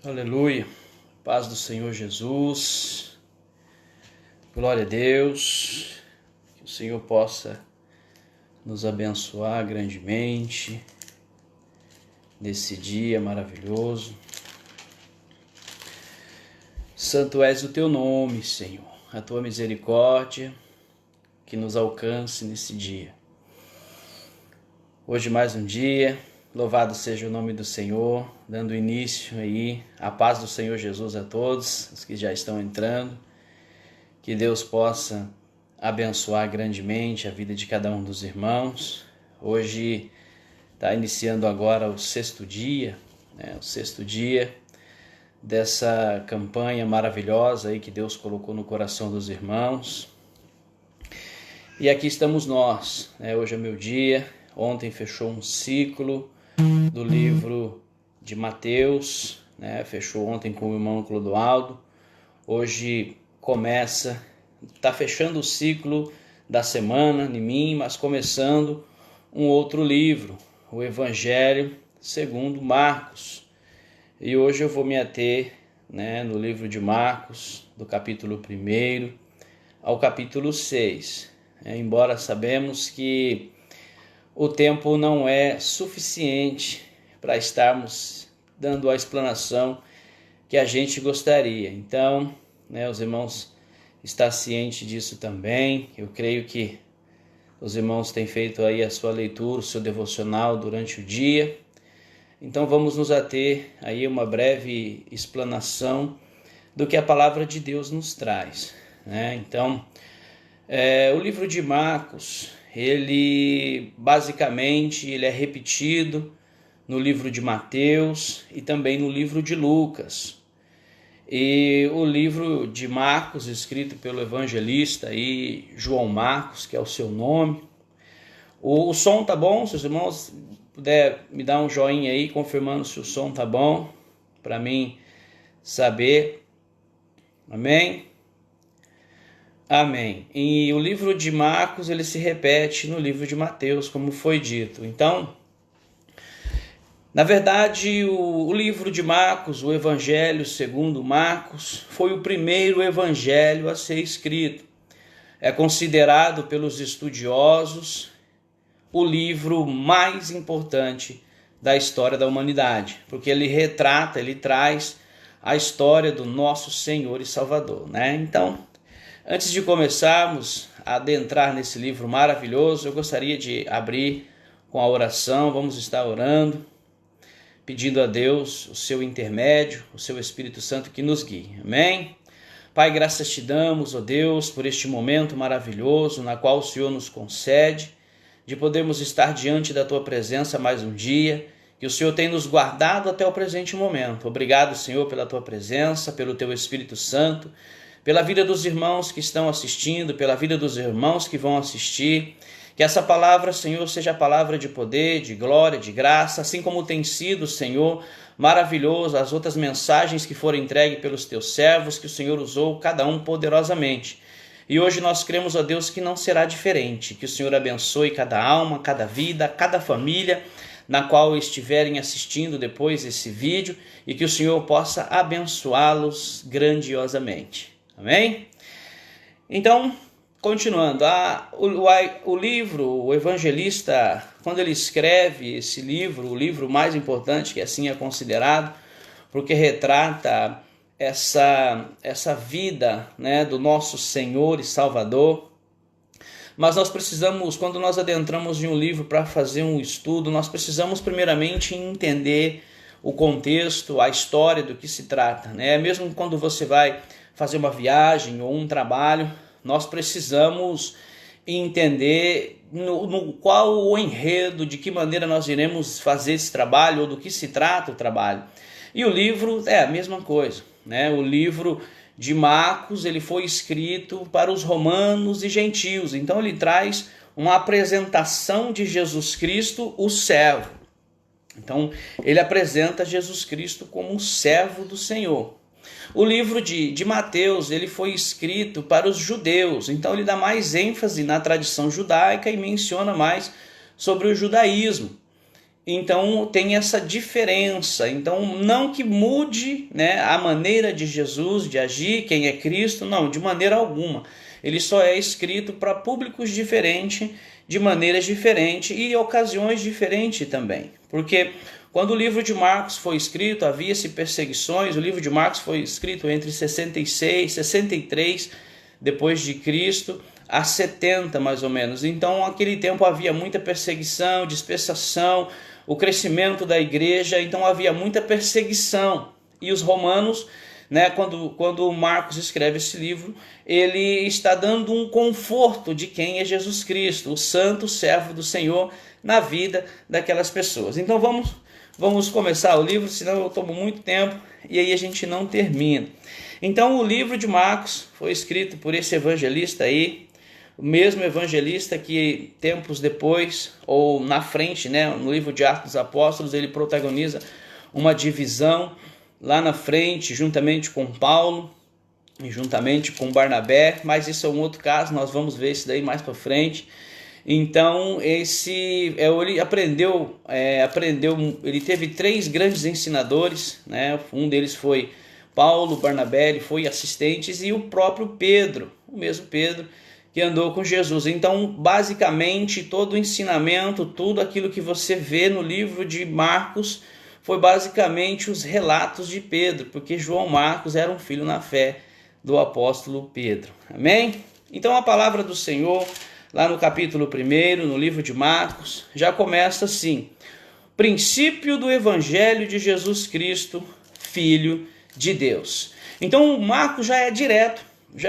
Aleluia, paz do Senhor Jesus, glória a Deus, que o Senhor possa nos abençoar grandemente nesse dia maravilhoso. Santo és o teu nome, Senhor, a tua misericórdia que nos alcance nesse dia. Hoje mais um dia. Louvado seja o nome do Senhor, dando início aí a paz do Senhor Jesus a todos os que já estão entrando. Que Deus possa abençoar grandemente a vida de cada um dos irmãos. Hoje está iniciando agora o sexto dia, o sexto dia dessa campanha maravilhosa aí que Deus colocou no coração dos irmãos. E aqui estamos nós, hoje é meu dia. Ontem fechou um ciclo do livro de Mateus, fechou ontem com o irmão Clodoaldo. Hoje está fechando o ciclo da semana em mim, mas começando um outro livro, o Evangelho segundo Marcos. E hoje eu vou me ater no livro de Marcos, do capítulo 1 ao capítulo 6. Embora sabemos que o tempo não é suficiente para estarmos dando a explanação que a gente gostaria. Então, os irmãos estão cientes disso também. Eu creio que os irmãos têm feito aí a sua leitura, o seu devocional durante o dia. Então vamos nos ater aí uma breve explanação do que a palavra de Deus nos traz. Então, o livro de Marcos, ele basicamente é repetido no livro de Mateus e também no livro de Lucas. E o livro de Marcos, escrito pelo evangelista aí, João Marcos, que é o seu nome. O som tá bom? Se os irmãos puderem me dar um joinha aí, confirmando se o som tá bom, para mim saber. Amém? Amém. E o livro de Marcos, ele se repete no livro de Mateus, como foi dito. Então, na verdade, o livro de Marcos, o Evangelho segundo Marcos, foi o primeiro evangelho a ser escrito. É considerado pelos estudiosos o livro mais importante da história da humanidade, porque ele traz a história do nosso Senhor e Salvador, Então, antes de começarmos a adentrar nesse livro maravilhoso, eu gostaria de abrir com a oração. Vamos estar orando, pedindo a Deus o seu intermédio, o seu Espírito Santo que nos guie. Amém? Pai, graças te damos, ó Deus, por este momento maravilhoso na qual o Senhor nos concede de podermos estar diante da tua presença mais um dia, que o Senhor tem nos guardado até o presente momento. Obrigado, Senhor, pela tua presença, pelo teu Espírito Santo, pela vida dos irmãos que estão assistindo, pela vida dos irmãos que vão assistir. Que essa palavra, Senhor, seja a palavra de poder, de glória, de graça, assim como tem sido, Senhor, maravilhoso as outras mensagens que foram entregues pelos teus servos, que o Senhor usou cada um poderosamente. E hoje nós cremos, ó Deus, que não será diferente, que o Senhor abençoe cada alma, cada vida, cada família na qual estiverem assistindo depois esse vídeo, e que o Senhor possa abençoá-los grandiosamente. Amém? Então, continuando, o livro, o evangelista, quando ele escreve esse livro, o livro mais importante, que assim é considerado, porque retrata essa vida do nosso Senhor e Salvador. Mas nós precisamos, quando nós adentramos em um livro para fazer um estudo, nós precisamos primeiramente entender o contexto, a história do que se trata. Mesmo quando você vai fazer uma viagem ou um trabalho, nós precisamos entender no qual o enredo, de que maneira nós iremos fazer esse trabalho ou do que se trata o trabalho. E o livro é a mesma coisa. O livro de Marcos, ele foi escrito para os romanos e gentios. Então ele traz uma apresentação de Jesus Cristo, o servo. Então ele apresenta Jesus Cristo como o servo do Senhor. O livro de Mateus, ele foi escrito para os judeus, então ele dá mais ênfase na tradição judaica e menciona mais sobre o judaísmo. Então tem essa diferença. Então não que mude, né, a maneira de Jesus de agir, quem é Cristo, não, de maneira alguma. Ele só é escrito para públicos diferentes, de maneiras diferentes e ocasiões diferentes também. Porque quando o livro de Marcos foi escrito, havia-se perseguições. O livro de Marcos foi escrito entre 66 e 63 depois de Cristo, a 70 mais ou menos. Então naquele tempo havia muita perseguição, dispersação, o crescimento da igreja, então havia muita perseguição. E os romanos, né, quando Marcos escreve esse livro, ele está dando um conforto de quem é Jesus Cristo, o santo servo do Senhor, na vida daquelas pessoas. Então vamos começar o livro, senão eu tomo muito tempo e aí a gente não termina. Então o livro de Marcos foi escrito por esse evangelista aí, o mesmo evangelista que tempos depois, ou na frente, né, no livro de Atos dos Apóstolos, ele protagoniza uma divisão lá na frente, juntamente com Paulo e juntamente com Barnabé, mas isso é um outro caso, nós vamos ver isso daí mais para frente. Então ele aprendeu, ele teve 3 grandes ensinadores, né? Um deles foi Paulo, Barnabé, ele foi assistentes, e o próprio Pedro, o mesmo Pedro que andou com Jesus. Então, basicamente, todo o ensinamento, tudo aquilo que você vê no livro de Marcos foi basicamente os relatos de Pedro, porque João Marcos era um filho na fé do apóstolo Pedro. Amém? Então, a palavra do Senhor, lá no capítulo 1, no livro de Marcos, já começa assim: princípio do Evangelho de Jesus Cristo, Filho de Deus. Então, Marcos já é direto,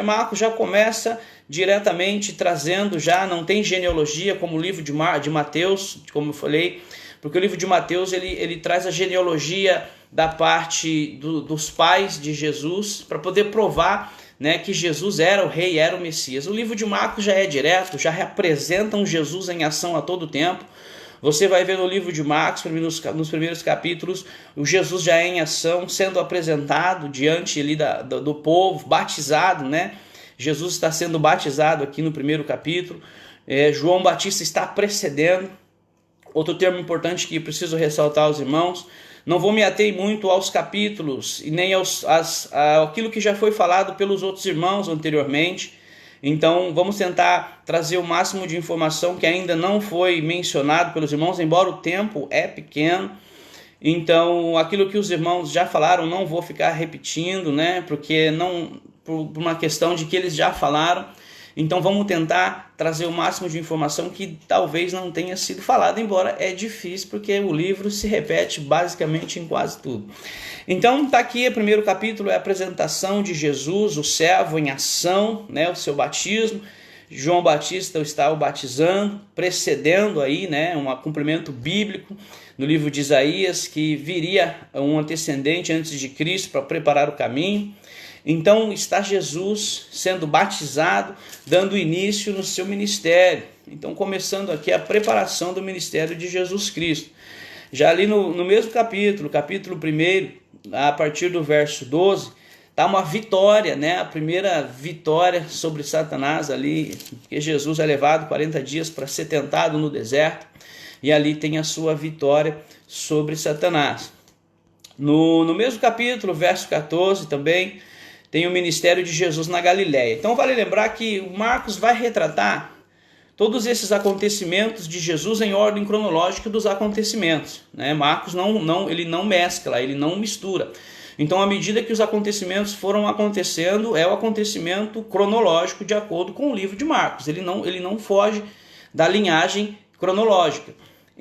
Marcos já começa diretamente trazendo, já não tem genealogia como o livro de Mateus, como eu falei, porque o livro de Mateus ele traz a genealogia da parte dos pais de Jesus, para poder provar, né, que Jesus era o rei, era o Messias. O livro de Marcos já é direto, já representa um Jesus em ação a todo tempo. Você vai ver no livro de Marcos, nos primeiros capítulos, o Jesus já é em ação, sendo apresentado diante ali do povo, batizado, né? Jesus está sendo batizado aqui no primeiro capítulo. João Batista está precedendo. Outro termo importante que preciso ressaltar aos irmãos: não vou me ater muito aos capítulos e nem aquilo que já foi falado pelos outros irmãos anteriormente. Então vamos tentar trazer o máximo de informação que ainda não foi mencionado pelos irmãos, embora o tempo é pequeno. Então aquilo que os irmãos já falaram não vou ficar repetindo, né? Porque por uma questão de que eles já falaram. Então vamos tentar trazer o máximo de informação que talvez não tenha sido falado, embora é difícil, porque o livro se repete basicamente em quase tudo. Então está aqui o primeiro capítulo, é a apresentação de Jesus, o servo em ação, né, o seu batismo. João Batista está o batizando, precedendo aí, né, um cumprimento bíblico no livro de Isaías, que viria um antecedente antes de Cristo para preparar o caminho. Então está Jesus sendo batizado, dando início no seu ministério. Então começando aqui a preparação do ministério de Jesus Cristo. Já ali no mesmo capítulo 1, a partir do verso 12, está uma vitória, né? A primeira vitória sobre Satanás ali, porque Jesus é levado 40 dias para ser tentado no deserto, e ali tem a sua vitória sobre Satanás. No mesmo capítulo, verso 14 também, tem o ministério de Jesus na Galileia. Então vale lembrar que o Marcos vai retratar todos esses acontecimentos de Jesus em ordem cronológica dos acontecimentos, né? Marcos ele não mescla, ele não mistura. Então, à medida que os acontecimentos foram acontecendo, é o acontecimento cronológico de acordo com o livro de Marcos. Ele não foge da linhagem cronológica.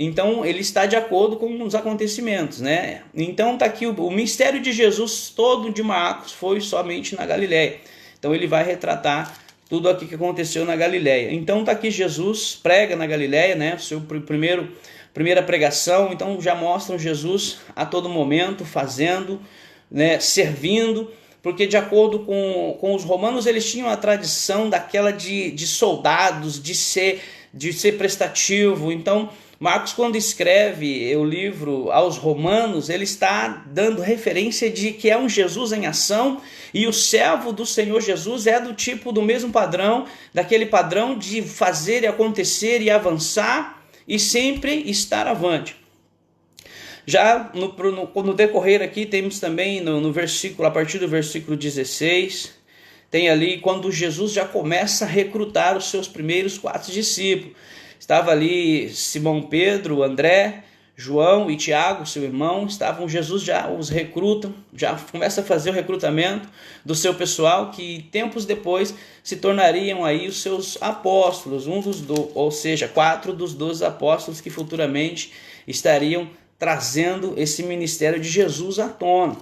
Então, ele está de acordo com os acontecimentos, né? Então, está aqui o mistério de Jesus todo de Marcos foi somente na Galileia. Então, ele vai retratar tudo aquilo que aconteceu na Galileia. Então, está aqui Jesus prega na Galileia, né? Seu primeira pregação. Então, já mostram Jesus a todo momento fazendo, né? Servindo, porque de acordo com os romanos, eles tinham a tradição daquela de soldados, de ser prestativo. Então, Marcos, quando escreve o livro aos Romanos, ele está dando referência de que é um Jesus em ação, e o servo do Senhor Jesus é do mesmo padrão, daquele padrão de fazer e acontecer e avançar e sempre estar avante. Já no decorrer aqui, temos também no versículo, a partir do versículo 16, tem ali quando Jesus já começa a recrutar os seus primeiros 4 discípulos. Estava ali Simão Pedro, André, João e Tiago, seu irmão, Jesus já os recruta, já começa a fazer o recrutamento do seu pessoal, que tempos depois se tornariam aí os seus apóstolos, ou seja, 4 dos 12 apóstolos que futuramente estariam trazendo esse ministério de Jesus à tona.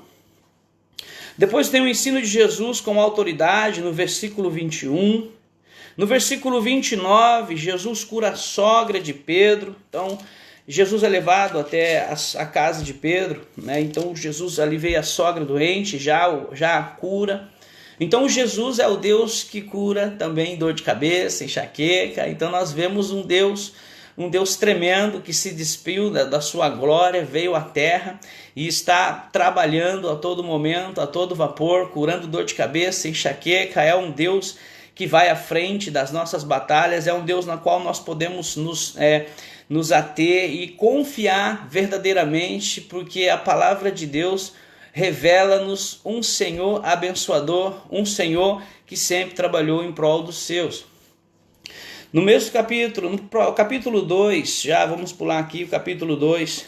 Depois tem o ensino de Jesus com autoridade no versículo 21. No versículo 29, Jesus cura a sogra de Pedro. Então, Jesus é levado até a casa de Pedro, né? Então Jesus ali veio a sogra doente, já a cura. Então Jesus é o Deus que cura também dor de cabeça, enxaqueca. Então nós vemos um Deus tremendo que se despiu da sua glória, veio à terra e está trabalhando a todo momento, a todo vapor, curando dor de cabeça, enxaqueca. É um Deus que vai à frente das nossas batalhas, é um Deus na qual nós podemos nos ater e confiar verdadeiramente, porque a palavra de Deus revela-nos um Senhor abençoador, um Senhor que sempre trabalhou em prol dos seus. No mesmo capítulo, no capítulo 2, já vamos pular aqui o capítulo 2,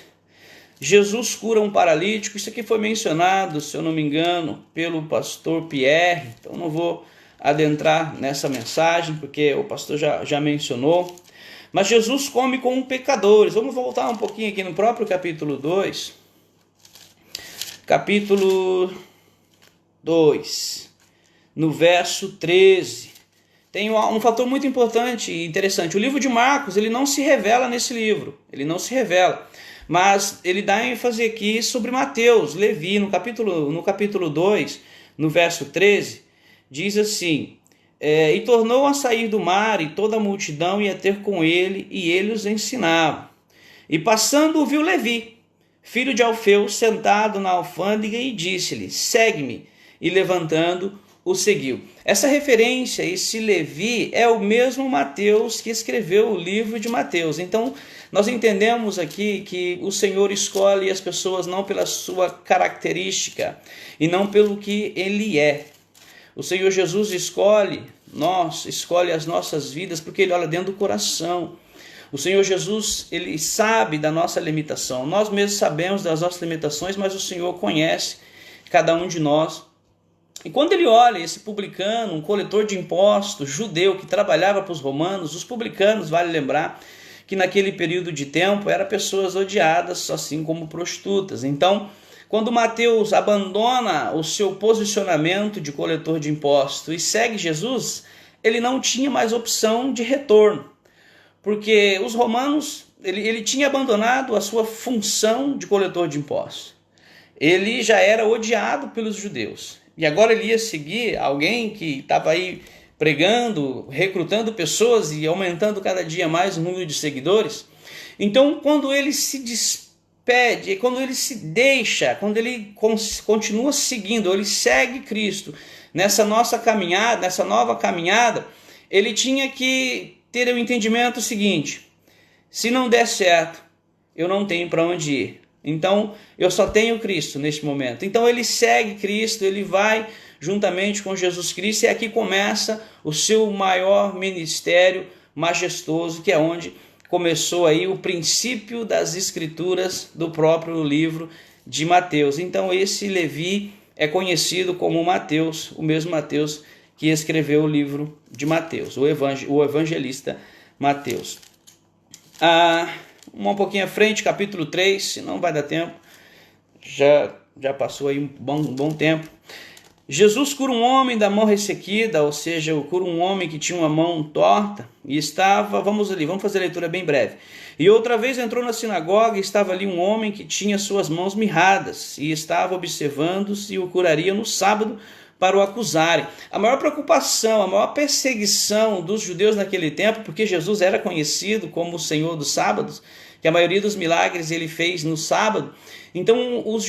Jesus cura um paralítico. Isso aqui foi mencionado, se eu não me engano, pelo pastor Pierre, então não vou adentrar nessa mensagem, porque o pastor já mencionou. Mas Jesus come com pecadores. Vamos voltar um pouquinho aqui no próprio capítulo 2. Capítulo 2, no verso 13. Tem um fator muito importante e interessante. O livro de Marcos, ele não se revela nesse livro. Ele não se revela. Mas ele dá ênfase aqui sobre Mateus, Levi, no capítulo 2, no verso 13, diz assim: e tornou a sair do mar, e toda a multidão ia ter com ele, e ele os ensinava. E passando viu Levi, filho de Alfeu, sentado na alfândega, e disse-lhe: segue-me. E levantando, o seguiu. Essa referência, esse Levi, é o mesmo Mateus que escreveu o livro de Mateus. Então, nós entendemos aqui que o Senhor escolhe as pessoas não pela sua característica, e não pelo que ele é. O Senhor Jesus escolhe as nossas vidas porque Ele olha dentro do coração. O Senhor Jesus, Ele sabe da nossa limitação. Nós mesmos sabemos das nossas limitações, mas o Senhor conhece cada um de nós. E quando Ele olha esse publicano, um coletor de impostos, judeu, que trabalhava para os romanos, os publicanos, vale lembrar, que naquele período de tempo eram pessoas odiadas, assim como prostitutas. Então, quando Mateus abandona o seu posicionamento de coletor de impostos e segue Jesus, ele não tinha mais opção de retorno, porque os romanos, ele tinha abandonado a sua função de coletor de impostos. Ele já era odiado pelos judeus, e agora ele ia seguir alguém que estava aí pregando, recrutando pessoas e aumentando cada dia mais o número de seguidores. Então, quando ele se despede, quando ele se deixa, quando ele continua seguindo, ele segue Cristo nessa nossa caminhada, nessa nova caminhada, ele tinha que ter o entendimento seguinte: se não der certo, eu não tenho para onde ir. Então, eu só tenho Cristo neste momento. Então, ele segue Cristo, ele vai juntamente com Jesus Cristo, e aqui começa o seu maior ministério majestoso, que é onde começou aí o princípio das escrituras do próprio livro de Mateus. Então esse Levi é conhecido como Mateus, o mesmo Mateus que escreveu o livro de Mateus, o evangelista Mateus. Um pouquinho à frente, capítulo 3, se não vai dar tempo, já passou aí um bom tempo. Jesus cura um homem da mão ressequida, ou seja, cura um homem que tinha uma mão torta e estava, vamos fazer a leitura bem breve. E outra vez entrou na sinagoga e estava ali um homem que tinha suas mãos mirradas e estava observando se o curaria no sábado para o acusarem. A maior preocupação, a maior perseguição dos judeus naquele tempo, porque Jesus era conhecido como o Senhor dos sábados, que a maioria dos milagres ele fez no sábado. Então os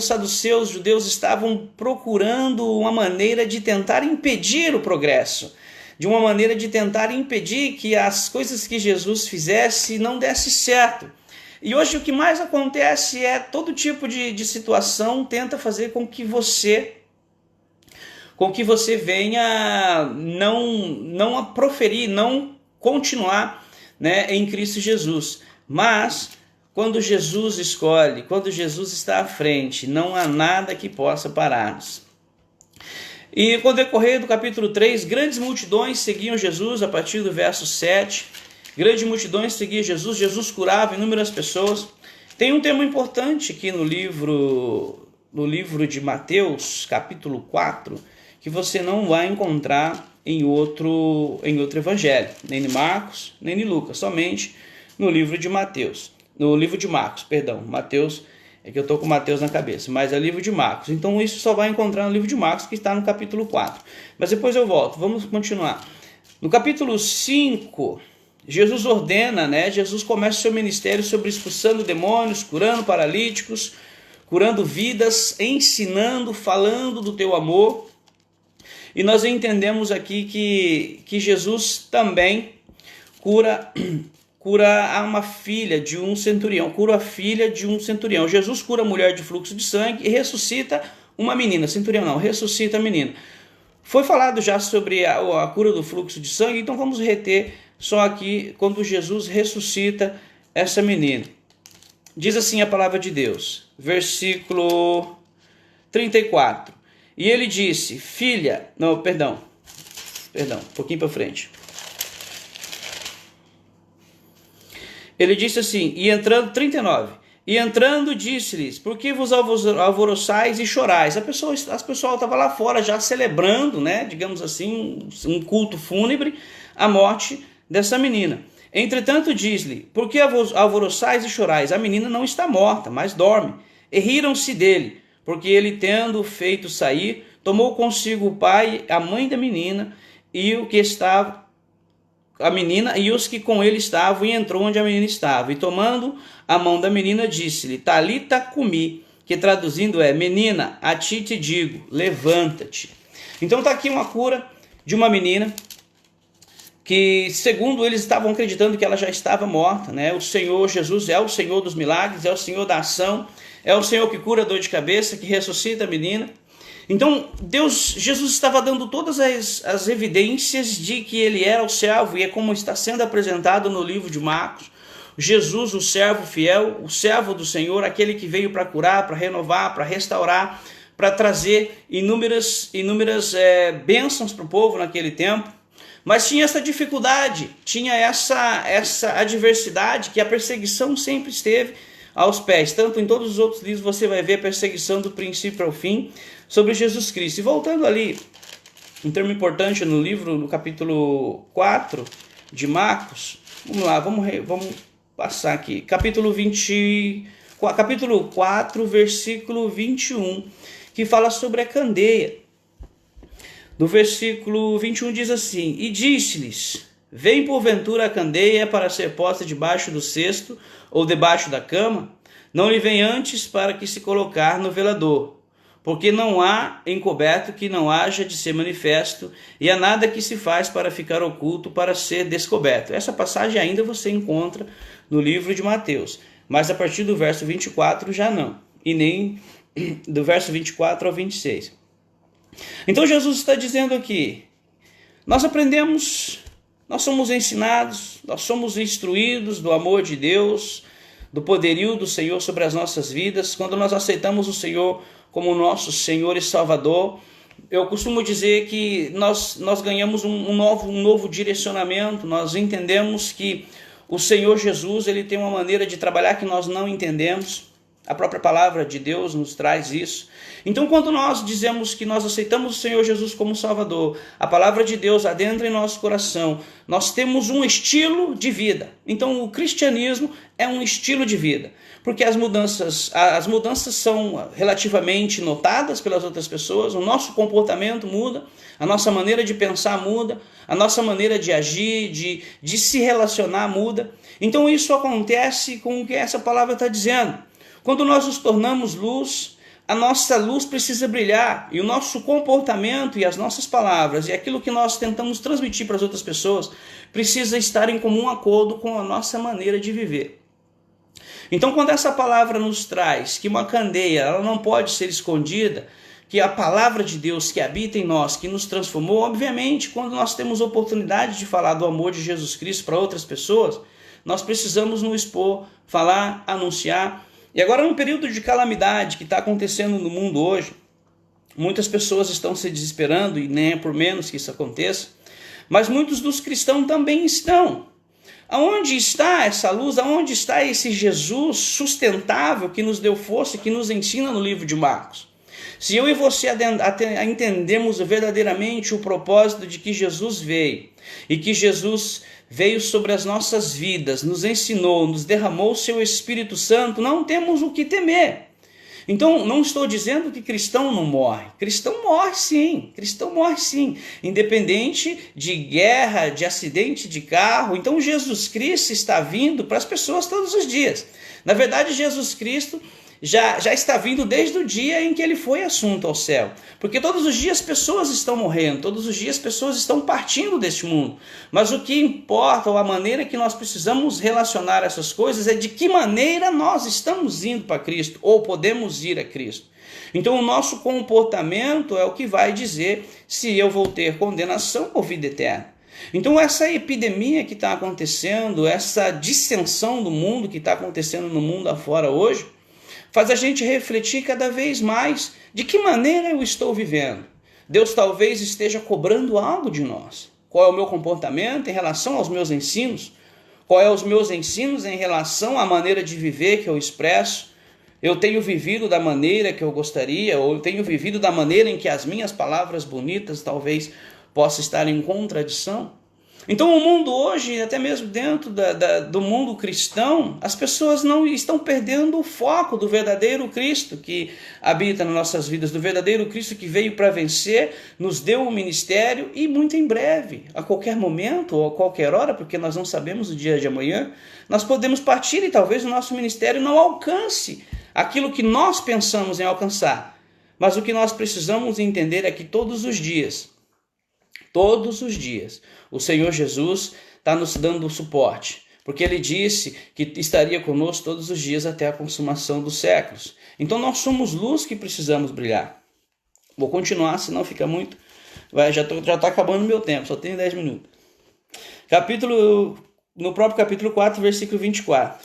saduceus judeus estavam procurando uma maneira de tentar impedir o progresso, de uma maneira de tentar impedir que as coisas que Jesus fizesse não desse certo. E hoje o que mais acontece é todo tipo de situação tenta fazer com que você venha não a proferir, não continuar, né, em Cristo Jesus. Mas quando Jesus escolhe, quando Jesus está à frente, não há nada que possa parar-nos. E com o decorrer do capítulo 3, grandes multidões seguiam Jesus, a partir do verso 7. Grandes multidões seguiam Jesus, Jesus curava inúmeras pessoas. Tem um tema importante aqui no livro de Mateus, capítulo 4, que você não vai encontrar em outro evangelho, nem em Marcos, nem em Lucas, somente no livro de Mateus. No livro de Marcos, perdão, Mateus, é que eu estou com Mateus na cabeça, mas é o livro de Marcos. Então isso só vai encontrar no livro de Marcos, que está no capítulo 4. Mas depois eu volto, vamos continuar. No capítulo 5, Jesus ordena, né? Jesus começa o seu ministério sobre expulsando demônios, curando paralíticos, curando vidas, ensinando, falando do teu amor. E nós entendemos aqui que Jesus também cura uma filha de um centurião, cura a filha de um centurião. Jesus cura a mulher de fluxo de sangue e ressuscita uma menina, centurião não, ressuscita a menina. Foi falado já sobre a cura do fluxo de sangue, então vamos reter só aqui quando Jesus ressuscita essa menina. Diz assim a palavra de Deus, versículo 34. E ele disse, filha, não, perdão, um pouquinho para frente. Ele disse assim, e entrando, 39, e entrando disse-lhes, por que vos alvoroçais e chorais? As pessoas estavam lá fora já celebrando, né, digamos assim, um culto fúnebre, a morte dessa menina. Entretanto diz-lhe, por que alvoroçais e chorais? A menina não está morta, mas dorme. E riram-se dele, porque ele, tendo feito sair, tomou consigo o pai, a mãe da menina, e os que com ele estavam, e entrou onde a menina estava. E tomando a mão da menina, disse-lhe, Talita cumi, que traduzindo é, menina, a ti te digo, levanta-te. Então está aqui uma cura de uma menina, que segundo eles estavam acreditando que ela já estava morta, né? O Senhor Jesus é o Senhor dos milagres, é o Senhor da ação, é o Senhor que cura a dor de cabeça, que ressuscita a menina. Então Jesus estava dando todas as evidências de que ele era o servo, e é como está sendo apresentado no livro de Marcos. Jesus, o servo fiel, o servo do Senhor, aquele que veio para curar, para renovar, para restaurar, para trazer inúmeras bênçãos para o povo naquele tempo. Mas tinha essa dificuldade, tinha essa adversidade, que a perseguição sempre esteve aos pés. Tanto em todos os outros livros você vai ver a perseguição do princípio ao fim sobre Jesus Cristo. E voltando ali, um termo importante no livro, no capítulo 4 de Marcos, vamos lá, vamos passar aqui, capítulo 4, versículo 21, que fala sobre a candeia. No versículo 21 diz assim, e disse-lhes, vem porventura a candeia para ser posta debaixo do cesto ou debaixo da cama? Não lhe vem antes para que se colocar no velador, porque não há encoberto que não haja de ser manifesto, e há nada que se faz para ficar oculto para ser descoberto. Essa passagem ainda você encontra no livro de Mateus, mas a partir do verso 24 já não, e nem do verso 24 ao 26. Então Jesus está dizendo aqui, nós aprendemos, nós somos ensinados, nós somos instruídos do amor de Deus, do poderio do Senhor sobre as nossas vidas, quando nós aceitamos o Senhor como nosso Senhor e Salvador. Eu costumo dizer que nós ganhamos um novo direcionamento, nós entendemos que o Senhor Jesus ele tem uma maneira de trabalhar que nós não entendemos. A própria palavra de Deus nos traz isso. Então, quando nós dizemos que nós aceitamos o Senhor Jesus como Salvador, a palavra de Deus adentra em nosso coração, nós temos um estilo de vida. Então, o cristianismo é um estilo de vida, porque as mudanças são relativamente notadas pelas outras pessoas, o nosso comportamento muda, a nossa maneira de pensar muda, a nossa maneira de agir, de se relacionar muda. Então, isso acontece com o que essa palavra está dizendo. Quando nós nos tornamos luz, a nossa luz precisa brilhar, e o nosso comportamento e as nossas palavras e aquilo que nós tentamos transmitir para as outras pessoas precisa estar em comum acordo com a nossa maneira de viver. Então, quando essa palavra nos traz que uma candeia ela não pode ser escondida, que a palavra de Deus que habita em nós, que nos transformou, obviamente, quando nós temos oportunidade de falar do amor de Jesus Cristo para outras pessoas, nós precisamos nos expor, falar, anunciar. E agora, num período de calamidade que está acontecendo no mundo hoje, muitas pessoas estão se desesperando, e nem é por menos que isso aconteça, mas muitos dos cristãos também estão. Aonde está essa luz? Aonde está esse Jesus sustentável que nos deu força, que nos ensina no livro de Marcos? Se eu e você entendemos verdadeiramente o propósito de que Jesus veio, e que Jesus veio sobre as nossas vidas, nos ensinou, nos derramou o seu Espírito Santo, não temos o que temer. Então, não estou dizendo que cristão não morre. Cristão morre sim, independente de guerra, de acidente de carro. Então, Jesus Cristo está vindo para as pessoas todos os dias. Na verdade, Jesus Cristo já está vindo desde o dia em que ele foi assunto ao céu. Porque todos os dias pessoas estão morrendo, todos os dias pessoas estão partindo deste mundo. Mas o que importa, ou a maneira que nós precisamos relacionar essas coisas, é de que maneira nós estamos indo para Cristo, ou podemos ir a Cristo. Então o nosso comportamento é o que vai dizer se eu vou ter condenação ou vida eterna. Então essa epidemia que está acontecendo, essa dissensão do mundo que está acontecendo no mundo afora hoje, faz a gente refletir cada vez mais de que maneira eu estou vivendo. Deus talvez esteja cobrando algo de nós. Qual é o meu comportamento em relação aos meus ensinos? Qual é os meus ensinos em relação à maneira de viver que eu expresso? Eu tenho vivido da maneira que eu gostaria, ou eu tenho vivido da maneira em que as minhas palavras bonitas talvez possam estar em contradição? Então o mundo hoje, até mesmo dentro do mundo cristão, as pessoas não estão perdendo o foco do verdadeiro Cristo que habita nas nossas vidas, do verdadeiro Cristo que veio para vencer, nos deu um ministério e muito em breve, a qualquer momento ou a qualquer hora, porque nós não sabemos o dia de amanhã, nós podemos partir e talvez o nosso ministério não alcance aquilo que nós pensamos em alcançar. Mas o que nós precisamos entender é que todos os dias, o Senhor Jesus está nos dando suporte, porque Ele disse que estaria conosco todos os dias até a consumação dos séculos. Então nós somos luz que precisamos brilhar. Vou continuar, senão fica muito... Já está acabando o meu tempo, só tenho 10 minutos. No próprio capítulo 4, versículo 25.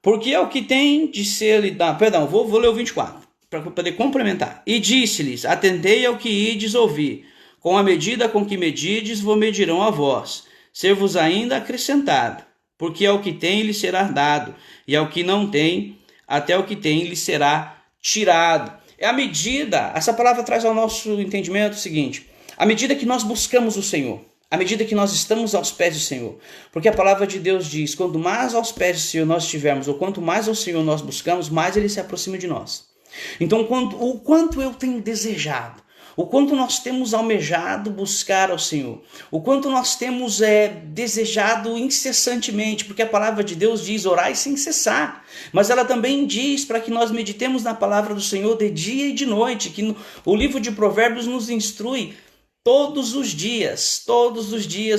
Porque é o que tem de ser lidado... vou ler o 24. Para poder complementar. E disse-lhes: atendei ao que ides ouvir. Com a medida com que medides, vos medirão a vós. Ser-vos ainda acrescentado. Porque ao que tem, lhe será dado. E ao que não tem, até o que tem, lhe será tirado. É a medida, essa palavra traz ao nosso entendimento o seguinte: à medida que nós buscamos o Senhor, à medida que nós estamos aos pés do Senhor, porque a palavra de Deus diz, quanto mais aos pés do Senhor nós estivermos, ou quanto mais ao Senhor nós buscamos, mais Ele se aproxima de nós. Então, o quanto eu tenho desejado, o quanto nós temos almejado buscar ao Senhor, o quanto nós temos desejado incessantemente, porque a palavra de Deus diz, orai sem cessar, mas ela também diz para que nós meditemos na palavra do Senhor de dia e de noite, que o livro de Provérbios nos instrui todos os dias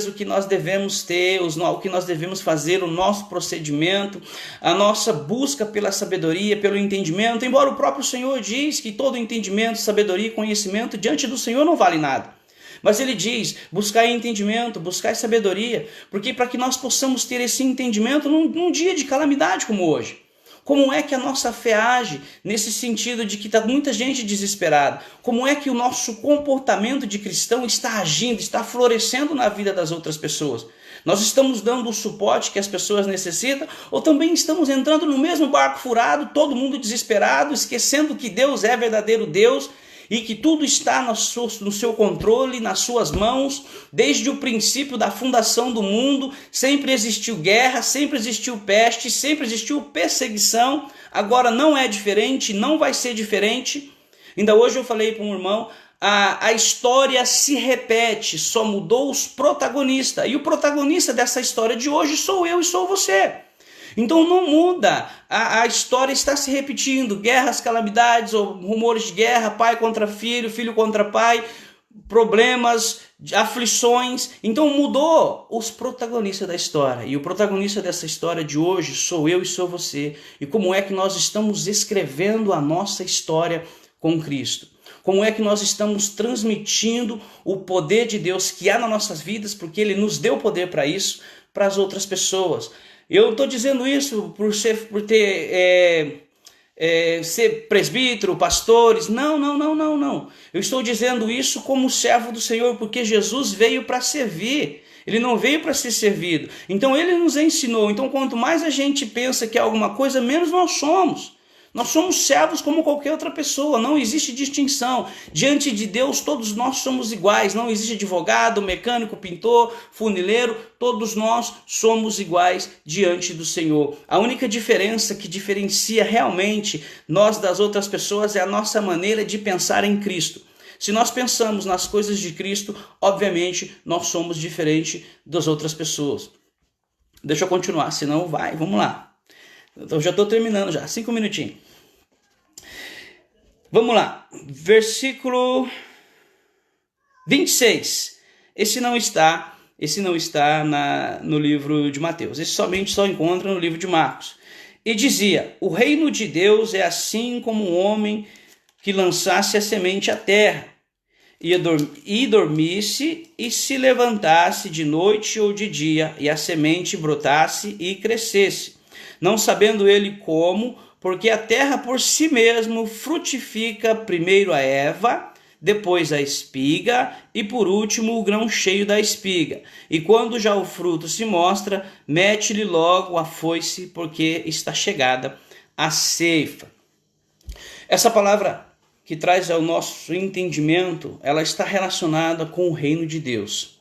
o que nós devemos ter, o que nós devemos fazer, o nosso procedimento, a nossa busca pela sabedoria, pelo entendimento, embora o próprio Senhor diz que todo entendimento, sabedoria e conhecimento diante do Senhor não vale nada. Mas Ele diz, buscai entendimento, buscai sabedoria, porque para que nós possamos ter esse entendimento num dia de calamidade como hoje. Como é que a nossa fé age nesse sentido de que está muita gente desesperada? Como é que o nosso comportamento de cristão está agindo, está florescendo na vida das outras pessoas? Nós estamos dando o suporte que as pessoas necessitam ou também estamos entrando no mesmo barco furado, todo mundo desesperado, esquecendo que Deus é verdadeiro Deus e que tudo está no seu controle, nas suas mãos, desde o princípio da fundação do mundo, sempre existiu guerra, sempre existiu peste, sempre existiu perseguição, agora não é diferente, não vai ser diferente. Ainda hoje eu falei para um irmão, a história se repete, só mudou os protagonistas, e o protagonista dessa história de hoje sou eu e sou você. Então não muda, a história está se repetindo, guerras, calamidades, ou rumores de guerra, pai contra filho, filho contra pai, problemas de aflições. Então mudou os protagonistas da história. E o protagonista dessa história de hoje sou eu e sou você. E como é que nós estamos escrevendo a nossa história com Cristo? Como é que nós estamos transmitindo o poder de Deus que há nas nossas vidas, porque Ele nos deu poder para isso, para as outras pessoas. Eu estou dizendo isso por ser presbítero, pastores. Não. Eu estou dizendo isso como servo do Senhor, porque Jesus veio para servir. Ele não veio para ser servido. Então Ele nos ensinou. Então quanto mais a gente pensa que é alguma coisa, menos nós somos. Nós somos servos como qualquer outra pessoa, não existe distinção. Diante de Deus, todos nós somos iguais. Não existe advogado, mecânico, pintor, funileiro. Todos nós somos iguais diante do Senhor. A única diferença que diferencia realmente nós das outras pessoas é a nossa maneira de pensar em Cristo. Se nós pensamos nas coisas de Cristo, obviamente nós somos diferentes das outras pessoas. Deixa eu continuar, senão vamos lá. Então já estou terminando já, 5 minutinhos. Vamos lá, versículo 26. Esse não está no livro de Mateus, esse somente só encontra no livro de Marcos. E dizia: o reino de Deus é assim como um homem que lançasse a semente à terra, e dormisse e se levantasse de noite ou de dia, e a semente brotasse e crescesse, não sabendo ele como, porque a terra por si mesmo frutifica primeiro a erva, depois a espiga e por último o grão cheio da espiga. E quando já o fruto se mostra, mete-lhe logo a foice, porque está chegada a ceifa. Essa palavra que traz ao nosso entendimento, ela está relacionada com o reino de Deus.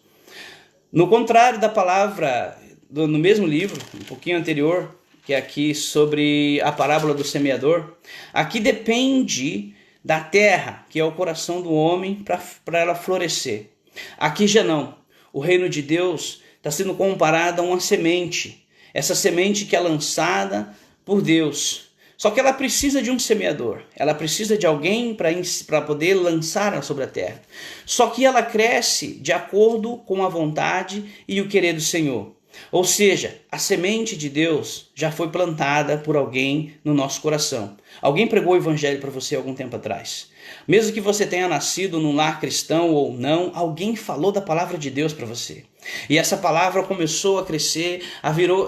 No contrário da palavra, no mesmo livro, um pouquinho anterior, que é aqui sobre a parábola do semeador, aqui depende da terra, que é o coração do homem, para ela florescer. Aqui já não. O reino de Deus está sendo comparado a uma semente. Essa semente que é lançada por Deus. Só que ela precisa de um semeador. Ela precisa de alguém para poder lançar sobre a terra. Só que ela cresce de acordo com a vontade e o querer do Senhor. Ou seja, a semente de Deus já foi plantada por alguém no nosso coração. Alguém pregou o evangelho para você algum tempo atrás. Mesmo que você tenha nascido num lar cristão ou não, alguém falou da palavra de Deus para você. E essa palavra começou a crescer,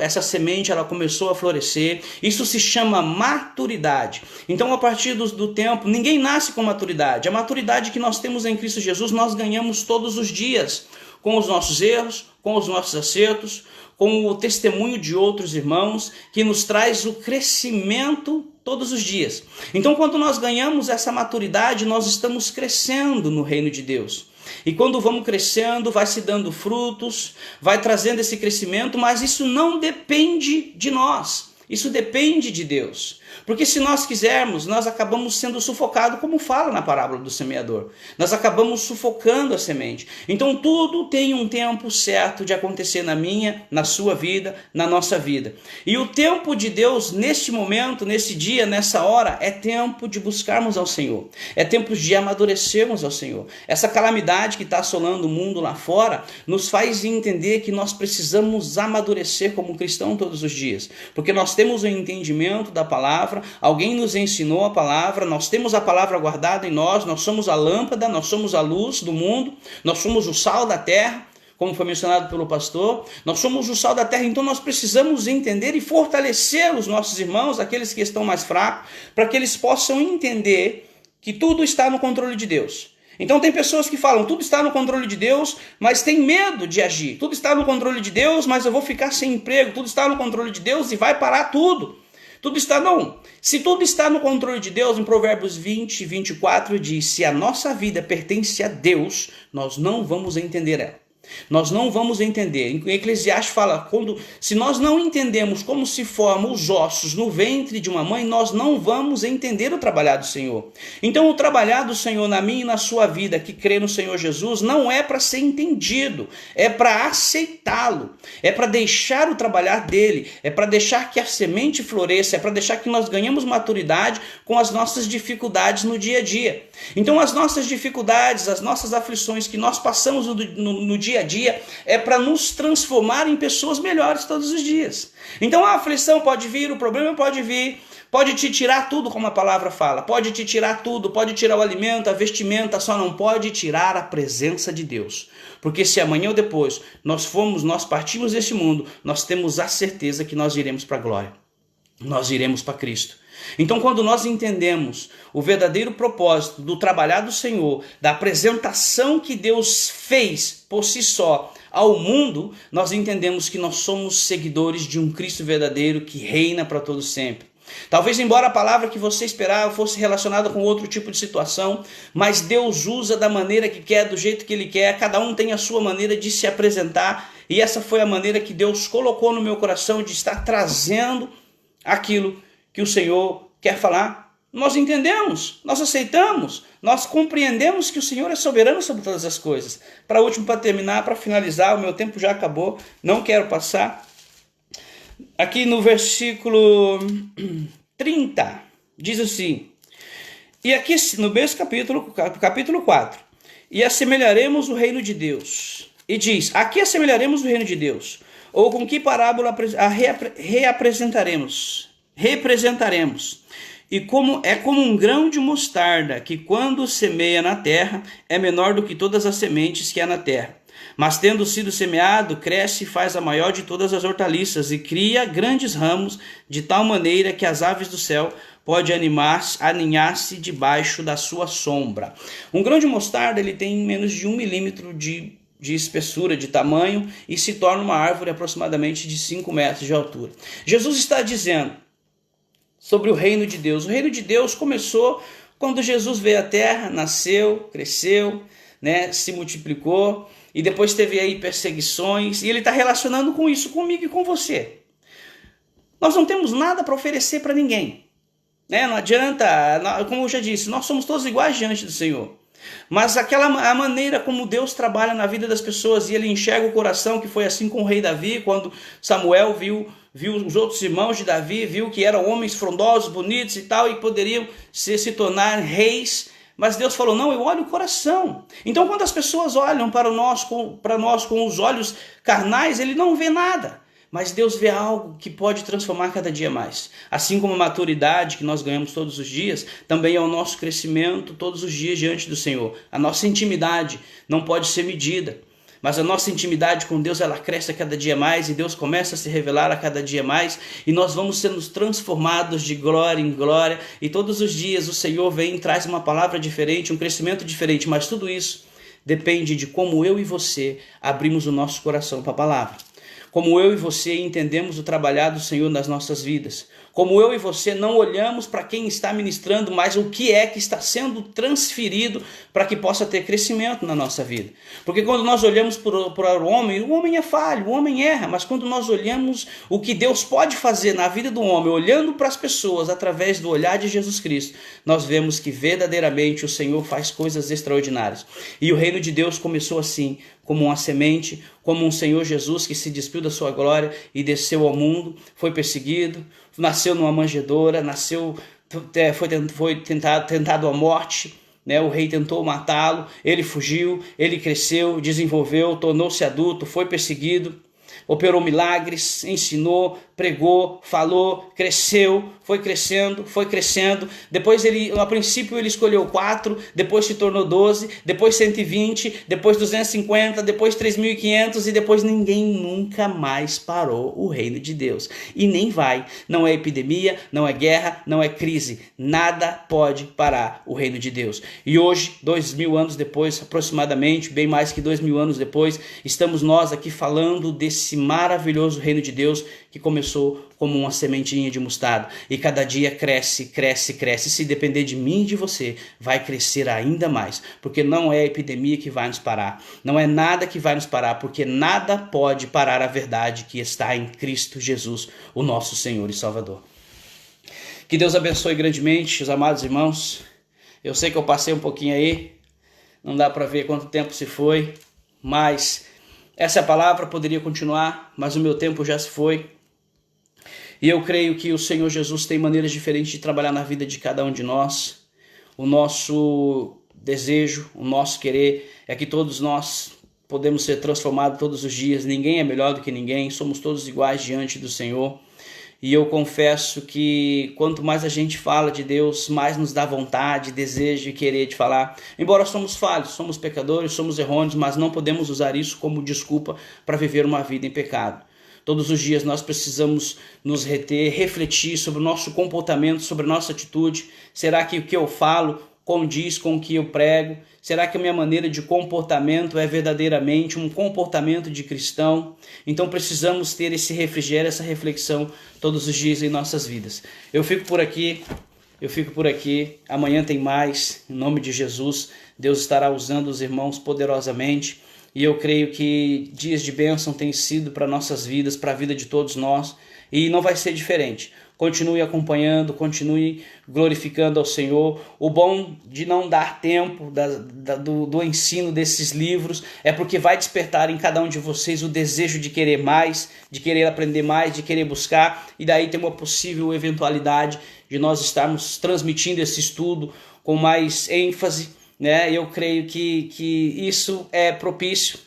essa semente ela começou a florescer. Isso se chama maturidade. Então, a partir do tempo, ninguém nasce com maturidade. A maturidade que nós temos em Cristo Jesus, nós ganhamos todos os dias. Com os nossos erros, com os nossos acertos, com o testemunho de outros irmãos, que nos traz o crescimento todos os dias. Então, quando nós ganhamos essa maturidade, nós estamos crescendo no reino de Deus. E quando vamos crescendo, vai se dando frutos, vai trazendo esse crescimento, mas isso não depende de nós. Isso depende de Deus. Porque se nós quisermos, nós acabamos sendo sufocados, como fala na parábola do semeador. Nós acabamos sufocando a semente. Então tudo tem um tempo certo de acontecer na minha, na sua vida, na nossa vida. E o tempo de Deus, neste momento, nesse dia, nessa hora, é tempo de buscarmos ao Senhor. É tempo de amadurecermos ao Senhor. Essa calamidade que está assolando o mundo lá fora, nos faz entender que nós precisamos amadurecer como cristão todos os dias. Porque nós temos o entendimento da palavra, alguém nos ensinou a palavra, nós temos a palavra guardada em nós, nós somos a lâmpada, nós somos a luz do mundo, nós somos o sal da terra, como foi mencionado pelo pastor, nós somos o sal da terra, então nós precisamos entender e fortalecer os nossos irmãos, aqueles que estão mais fracos, para que eles possam entender que tudo está no controle de Deus. Então tem pessoas que falam, tudo está no controle de Deus, mas tem medo de agir. Tudo está no controle de Deus, mas eu vou ficar sem emprego. Tudo está no controle de Deus e vai parar tudo. Tudo está, não. Se tudo está no controle de Deus, em Provérbios 20 e 24 diz, se a nossa vida pertence a Deus, nós não vamos entender ela. Nós não vamos entender. Em Eclesiastes fala, se nós não entendemos como se formam os ossos no ventre de uma mãe, nós não vamos entender o trabalhar do Senhor. Então o trabalhar do Senhor na minha e na sua vida, que crê no Senhor Jesus, não é para ser entendido, é para aceitá-lo, é para deixar o trabalhar dele, é para deixar que a semente floresça, é para deixar que nós ganhemos maturidade com as nossas dificuldades no dia a dia. Então as nossas dificuldades, as nossas aflições que nós passamos no dia a dia é para nos transformar em pessoas melhores todos os dias. Então a aflição pode vir, o problema pode vir, pode te tirar tudo, como a palavra fala, pode te tirar tudo, pode tirar o alimento, a vestimenta, só não pode tirar a presença de Deus. Porque se amanhã ou depois nós partimos desse mundo, nós temos a certeza que nós iremos para a glória, nós iremos para Cristo. Então, quando nós entendemos o verdadeiro propósito do trabalhar do Senhor, da apresentação que Deus fez por si só ao mundo, nós entendemos que nós somos seguidores de um Cristo verdadeiro que reina para todo sempre. Talvez, embora a palavra que você esperava fosse relacionada com outro tipo de situação, mas Deus usa da maneira que quer, do jeito que Ele quer, cada um tem a sua maneira de se apresentar, e essa foi a maneira que Deus colocou no meu coração de estar trazendo aquilo que o Senhor quer falar. Nós entendemos, nós aceitamos, nós compreendemos que o Senhor é soberano sobre todas as coisas. Para terminar, para finalizar, o meu tempo já acabou, não quero passar. Aqui no versículo 30, diz assim, e aqui no mesmo capítulo 4, e assemelharemos o reino de Deus. E diz, aqui assemelharemos o reino de Deus, ou com que parábola representaremos, e como um grão de mostarda, que quando semeia na terra, é menor do que todas as sementes que há na terra. Mas tendo sido semeado, cresce e faz a maior de todas as hortaliças, e cria grandes ramos, de tal maneira que as aves do céu podem aninhar-se debaixo da sua sombra. Um grão de mostarda ele tem menos de 1 milímetro de espessura, de tamanho, e se torna uma árvore aproximadamente de 5 metros de altura. Jesus está dizendo sobre o reino de Deus. O reino de Deus começou quando Jesus veio à terra, nasceu, cresceu, se multiplicou, e depois teve aí perseguições, e ele está relacionando com isso, comigo e com você. Nós não temos nada para oferecer para ninguém. Não adianta, como eu já disse, nós somos todos iguais diante do Senhor. Mas a maneira como Deus trabalha na vida das pessoas, e ele enxerga o coração, que foi assim com o rei Davi, quando Samuel viu os outros irmãos de Davi, viu que eram homens frondosos, bonitos e tal, e poderiam se tornar reis, mas Deus falou, não, eu olho o coração. Então quando as pessoas olham para nós com os olhos carnais, ele não vê nada. Mas Deus vê algo que pode transformar cada dia mais. Assim como a maturidade que nós ganhamos todos os dias, também é o nosso crescimento todos os dias diante do Senhor. A nossa intimidade não pode ser medida, mas a nossa intimidade com Deus, ela cresce a cada dia mais, e Deus começa a se revelar a cada dia mais, e nós vamos sendo transformados de glória em glória, e todos os dias o Senhor vem e traz uma palavra diferente, um crescimento diferente, mas tudo isso depende de como eu e você abrimos o nosso coração para a palavra. Como eu e você entendemos o trabalhar do Senhor nas nossas vidas. Como eu e você não olhamos para quem está ministrando, mas o que é que está sendo transferido para que possa ter crescimento na nossa vida. Porque quando nós olhamos para o homem é falho, o homem erra, mas quando nós olhamos o que Deus pode fazer na vida do homem, olhando para as pessoas através do olhar de Jesus Cristo, nós vemos que verdadeiramente o Senhor faz coisas extraordinárias. E o reino de Deus começou assim, como uma semente, como um Senhor Jesus que se despiu da sua glória e desceu ao mundo, foi perseguido, nasceu numa manjedoura, foi tentado à morte, o rei tentou matá-lo, ele fugiu, ele cresceu, desenvolveu, tornou-se adulto, foi perseguido, operou milagres, ensinou, pregou, falou, cresceu, foi crescendo. Depois a princípio ele escolheu 4, depois se tornou 12, depois 120, depois 250, depois 3.500 e depois ninguém nunca mais parou o reino de Deus. E nem vai, não é epidemia, não é guerra, não é crise, nada pode parar o reino de Deus. E hoje, 2.000 anos depois, aproximadamente, bem mais que 2.000 anos depois, estamos nós aqui falando desse esse maravilhoso reino de Deus que começou como uma sementinha de mostarda e cada dia cresce, cresce, cresce. Se depender de mim e de você, vai crescer ainda mais, porque não é a epidemia que vai nos parar, não é nada que vai nos parar, porque nada pode parar a verdade que está em Cristo Jesus, o nosso Senhor e Salvador. Que Deus abençoe grandemente os amados irmãos. Eu sei que eu passei um pouquinho aí, não dá para ver quanto tempo se foi, mas essa é a palavra, poderia continuar, mas o meu tempo já se foi. E eu creio que o Senhor Jesus tem maneiras diferentes de trabalhar na vida de cada um de nós. O nosso desejo, o nosso querer é que todos nós podemos ser transformados todos os dias. Ninguém é melhor do que ninguém, somos todos iguais diante do Senhor. E eu confesso que quanto mais a gente fala de Deus, mais nos dá vontade, desejo e querer de falar. Embora somos falhos, somos pecadores, somos errôneos, mas não podemos usar isso como desculpa para viver uma vida em pecado. Todos os dias nós precisamos nos reter, refletir sobre o nosso comportamento, sobre a nossa atitude. Será que o que eu falo condiz com o que eu prego? Será que a minha maneira de comportamento é verdadeiramente um comportamento de cristão? Então precisamos ter esse refrigério, essa reflexão todos os dias em nossas vidas. Eu fico por aqui. Amanhã tem mais. Em nome de Jesus, Deus estará usando os irmãos poderosamente. E eu creio que dias de bênção têm sido para nossas vidas, para a vida de todos nós. E não vai ser diferente. Continue acompanhando, continue glorificando ao Senhor. O bom de não dar tempo do ensino desses livros é porque vai despertar em cada um de vocês o desejo de querer mais, de querer aprender mais, de querer buscar. E daí tem uma possível eventualidade de nós estarmos transmitindo esse estudo com mais ênfase. Eu creio que isso é propício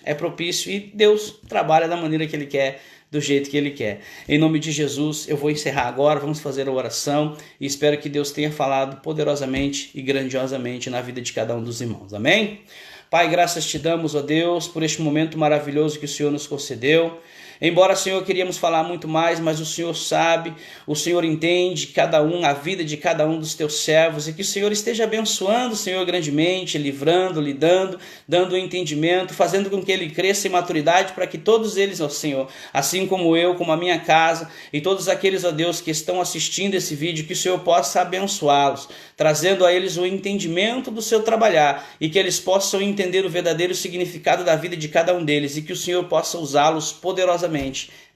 e Deus trabalha da maneira que Ele quer, do jeito que Ele quer. Em nome de Jesus, eu vou encerrar agora, vamos fazer a oração e espero que Deus tenha falado poderosamente e grandiosamente na vida de cada um dos irmãos. Amém? Pai, graças te damos, ó Deus, por este momento maravilhoso que o Senhor nos concedeu. Embora, Senhor, queríamos falar muito mais, mas o Senhor sabe, o Senhor entende cada um, a vida de cada um dos teus servos, e que o Senhor esteja abençoando, Senhor, grandemente, livrando, lhe dando entendimento, fazendo com que ele cresça em maturidade, para que todos eles, ó Senhor, assim como eu, como a minha casa, e todos aqueles, ó Deus, que estão assistindo esse vídeo, que o Senhor possa abençoá-los, trazendo a eles o entendimento do seu trabalhar, e que eles possam entender o verdadeiro significado da vida de cada um deles, e que o Senhor possa usá-los poderosamente,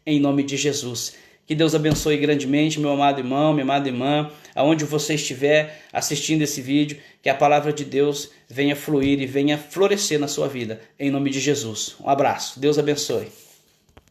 em nome de Jesus. Que Deus abençoe grandemente, meu amado irmão, minha amada irmã, aonde você estiver assistindo esse vídeo, que a palavra de Deus venha fluir e venha florescer na sua vida, em nome de Jesus. Um abraço, Deus abençoe.